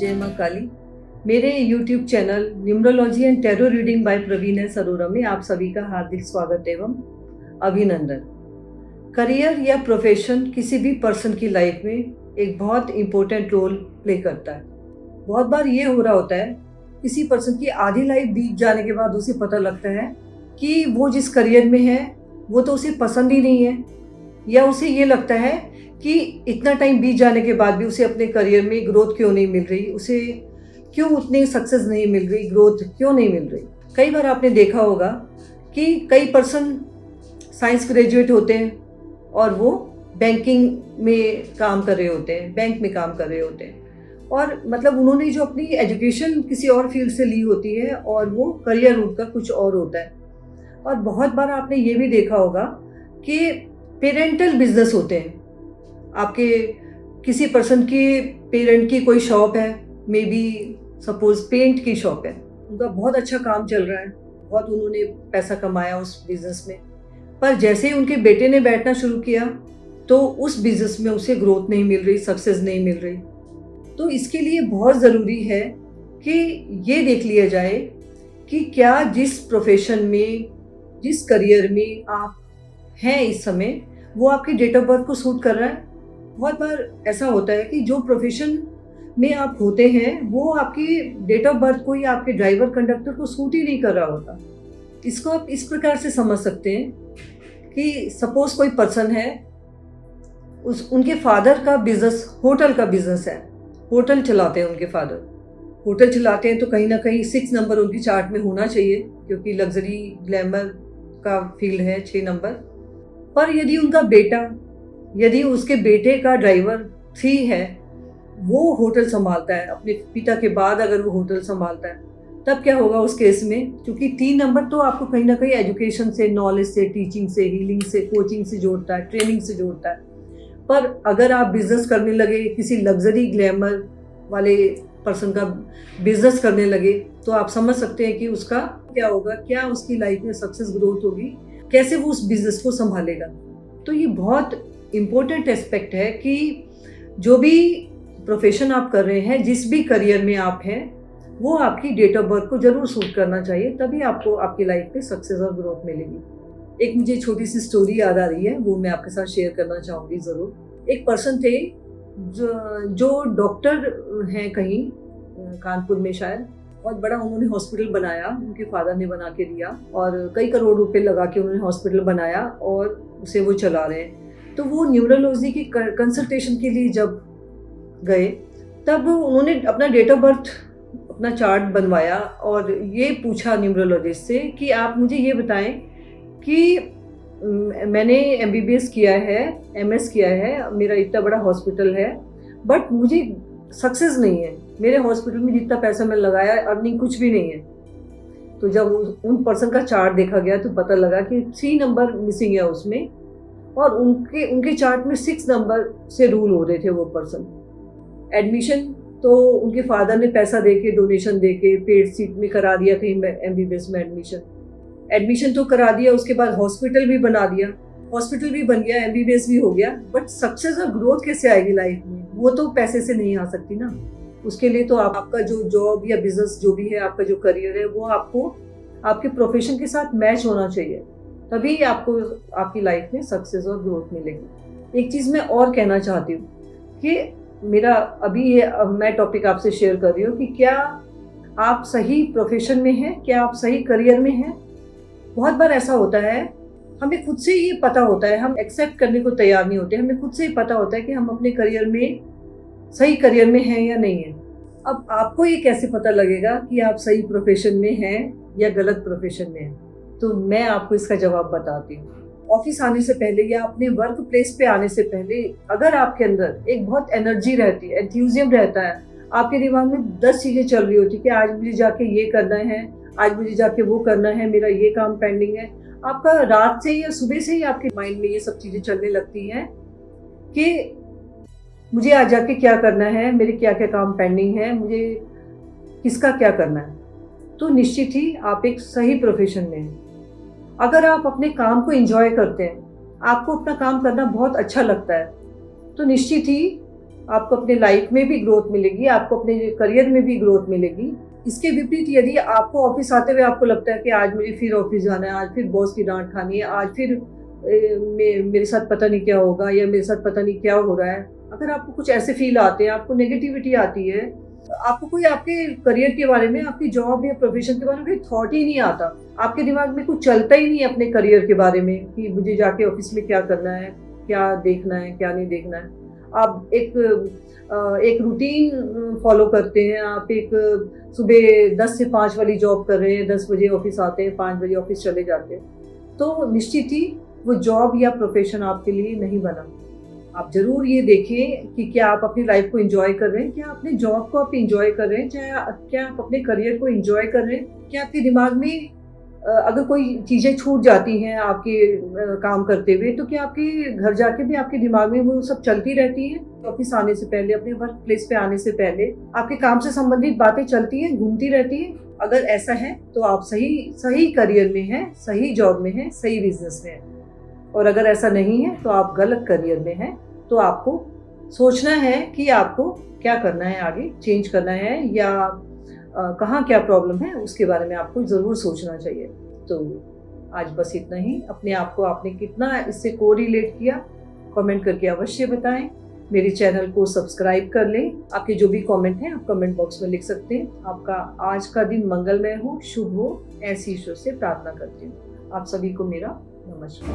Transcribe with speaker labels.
Speaker 1: जय माँ काली। मेरे YouTube channel numerology and tarot reading by Praveen S Arora में आप सभी का हार्दिक स्वागत एवं अभिनंदन। करियर या प्रोफेशन किसी भी पर्सन की लाइफ में एक बहुत इम्पोर्टेंट रोल प्ले करता है। बहुत बार ये हो रहा होता है, किसी पर्सन की आधी लाइफ बीत जाने के बाद उसे पता लगता है कि वो जिस करियर में है वो तो उसे पसंद ही नहीं है, या उसे ये लगता है कि इतना टाइम बीत जाने के बाद भी उसे अपने करियर में ग्रोथ क्यों नहीं मिल रही, उसे क्यों उतनी सक्सेस नहीं मिल रही, ग्रोथ क्यों नहीं मिल रही। कई बार आपने देखा होगा कि कई पर्सन साइंस ग्रेजुएट होते हैं और वो बैंकिंग में काम कर रहे होते हैं, बैंक में काम कर रहे होते हैं, और मतलब उन्होंने जो अपनी एजुकेशन किसी और फील्ड से ली होती है और वो करियर उनका कुछ और होता है। और बहुत बार आपने ये भी देखा होगा कि पेरेंटल बिजनेस होते हैं। आपके किसी पर्सन की पेरेंट की कोई शॉप है, मे बी सपोज पेंट की शॉप है, उनका बहुत अच्छा काम चल रहा है, बहुत उन्होंने पैसा कमाया उस बिज़नेस में, पर जैसे ही उनके बेटे ने बैठना शुरू किया तो उस बिज़नेस में उसे ग्रोथ नहीं मिल रही, सक्सेस नहीं मिल रही। तो इसके लिए बहुत ज़रूरी है कि ये देख लिया जाए कि क्या जिस प्रोफेशन में, जिस करियर में आप हैं इस समय, वो आपकी डेट ऑफ बर्थ को सूट कर रहा है। बहुत बार ऐसा होता है कि जो प्रोफेशन में आप होते हैं वो आपकी डेट ऑफ बर्थ को या आपके ड्राइवर कंडक्टर को सूट ही नहीं कर रहा होता। इसको आप इस प्रकार से समझ सकते हैं कि सपोज कोई पर्सन है, उनके फादर का बिजनेस होटल का बिजनेस है, होटल चलाते हैं उनके फादर, होटल चलाते हैं, तो कहीं ना कहीं 6 नंबर उनकी चार्ट में होना चाहिए, क्योंकि लग्जरी ग्लैमर का फील्ड है 6 नंबर। पर यदि उसके बेटे का ड्राइवर 3 है, वो होटल संभालता है, अपने पिता के बाद अगर वो होटल संभालता है, तब क्या होगा उस केस में? क्योंकि 3 नंबर तो आपको कहीं ना कहीं एजुकेशन से, नॉलेज से, टीचिंग से, हीलिंग से, कोचिंग से जोड़ता है, ट्रेनिंग से जोड़ता है। पर अगर आप बिजनेस करने लगे, किसी लग्जरी ग्लैमर वाले पर्सन का बिजनेस करने लगे, तो आप समझ सकते हैं कि उसका क्या होगा, क्या उसकी लाइफ में सक्सेस ग्रोथ होगी, कैसे वो उस बिजनेस को संभालेगा। तो ये बहुत इम्पोर्टेंट एस्पेक्ट है कि जो भी प्रोफेशन आप कर रहे हैं, जिस भी करियर में आप हैं, वो आपकी डेट ऑफ बर्थ को जरूर सूट करना चाहिए, तभी आपको आपकी लाइफ में सक्सेस और ग्रोथ मिलेगी। एक मुझे छोटी सी स्टोरी याद आ रही है, वो मैं आपके साथ शेयर करना चाहूँगी ज़रूर। एक पर्सन थे जो डॉक्टर हैं कहीं कानपुर में, शायद बहुत बड़ा उन्होंने हॉस्पिटल बनाया, उनके फादर ने बना के दिया, और कई करोड़ रुपए लगा के उन्होंने हॉस्पिटल बनाया और उसे वो चला रहे हैं। तो वो न्यूमरोलॉजी की कंसल्टेशन के लिए जब गए, तब उन्होंने अपना डेट ऑफ बर्थ, अपना चार्ट बनवाया और ये पूछा न्यूमरोलॉजिस्ट से कि आप मुझे ये बताएं कि मैंने MBBS किया है, MS किया है, मेरा इतना बड़ा हॉस्पिटल है, बट मुझे सक्सेस नहीं है, मेरे हॉस्पिटल में जितना पैसा मैं लगाया अर्निंग कुछ भी नहीं है। तो जब उन पर्सन का चार्ट देखा गया तो पता लगा कि 3 नंबर मिसिंग है उसमें, और उनके चार्ट में 6 नंबर से रूल हो रहे थे वो पर्सन। एडमिशन तो उनके फादर ने पैसा देके, डोनेशन देके, पेड सीट में करा दिया कहीं MBBS में एडमिशन तो करा दिया, उसके बाद हॉस्पिटल भी बना दिया, हॉस्पिटल भी बन गया, MBBS भी हो गया, बट सक्सेस और ग्रोथ कैसे आएगी लाइफ में? वो तो पैसे से नहीं आ सकती ना। उसके लिए तो आपका जो जॉब या बिजनेस जो भी है, आपका जो करियर है, वो आपको आपके प्रोफेशन के साथ मैच होना चाहिए, तभी आपको आपकी लाइफ में सक्सेस और ग्रोथ मिलेगी। एक चीज़ मैं और कहना चाहती हूँ कि मेरा अभी ये मैं टॉपिक आपसे शेयर कर रही हूँ कि क्या आप सही प्रोफेशन में हैं, क्या आप सही करियर में हैं। बहुत बार ऐसा होता है, हमें खुद से ये पता होता है, हम एक्सेप्ट करने को तैयार नहीं होते, हमें खुद से ही पता होता है कि हम अपने करियर में, सही करियर में हैं या नहीं है। अब आपको ये कैसे पता लगेगा कि आप सही प्रोफेशन में हैं या गलत प्रोफेशन में हैं? तो मैं आपको इसका जवाब बताती हूँ। ऑफिस आने से पहले या अपने वर्क प्लेस पे आने से पहले अगर आपके अंदर एक बहुत एनर्जी रहती है, एंथुसिज्म रहता है, आपके दिमाग में 10 चीज़ें चल रही होती है कि आज मुझे जाके ये करना है, आज मुझे जाके वो करना है, मेरा ये काम पेंडिंग है, आपका रात से या सुबह से ही आपके माइंड में ये सब चीज़ें चलने लगती हैं कि मुझे आज जाके क्या करना है, मेरे क्या क्या काम पेंडिंग है, मुझे किसका क्या करना है, तो निश्चित ही आप एक सही प्रोफेशन में हैं। अगर आप अपने काम को एंजॉय करते हैं, आपको अपना काम करना बहुत अच्छा लगता है, तो निश्चित ही आपको अपने लाइफ में भी ग्रोथ मिलेगी, आपको अपने करियर में भी ग्रोथ मिलेगी। इसके विपरीत यदि आपको ऑफिस आते हुए आपको लगता है कि आज मुझे फिर ऑफिस जाना है, आज फिर बॉस की डांट खानी है, आज फिर मेरे साथ पता नहीं क्या होगा या मेरे साथ पता नहीं क्या हो रहा है, अगर आपको कुछ ऐसे फील आते हैं, आपको नेगेटिविटी आती है, आपको कोई आपके करियर के बारे में, आपकी जॉब या प्रोफेशन के बारे में कोई थॉट ही नहीं आता, आपके दिमाग में कुछ चलता ही नहीं अपने करियर के बारे में कि मुझे जाके ऑफिस में क्या करना है, क्या देखना है, क्या नहीं देखना है। आप एक रूटीन फॉलो करते हैं, आप एक सुबह 10 से 5 वाली जॉब कर रहे हैं, 10 बजे ऑफिस आते हैं, 5 बजे ऑफिस चले जाते हैं, तो निश्चित ही वो जॉब या प्रोफेशन आपके लिए नहीं बना। आप ज़रूर ये देखें कि क्या आप अपनी लाइफ को एंजॉय कर रहे हैं, क्या अपने जॉब को आप एंजॉय कर रहे हैं, क्या आप अपने करियर को एंजॉय कर रहे हैं, क्या आपके दिमाग में अगर कोई चीज़ें छूट जाती हैं आपके काम करते हुए, तो क्या आपके घर जाके भी आपके दिमाग में वो सब चलती रहती हैं? ऑफिस आने से पहले, अपने वर्क प्लेस पे आने से पहले आपके काम से संबंधित बातें चलती हैं, घूमती रहती हैं? अगर ऐसा है तो आप सही करियर में हैं, सही जॉब में हैं, सही बिजनेस में हैं। और अगर ऐसा नहीं है तो आप गलत करियर में हैं। तो आपको सोचना है कि आपको क्या करना है, आगे चेंज करना है या कहाँ क्या प्रॉब्लम है, उसके बारे में आपको ज़रूर सोचना चाहिए। तो आज बस इतना ही। अपने आप को आपने कितना इससे कोरिलेट किया, कमेंट करके अवश्य बताएं। मेरे चैनल को सब्सक्राइब कर लें। आपके जो भी कमेंट हैं आप कमेंट बॉक्स में लिख सकते हैं। आपका आज का दिन मंगलमय हो, शुभ हो, ऐसी ईश्वर से प्रार्थना करती हूँ। आप सभी को मेरा नमस्कार।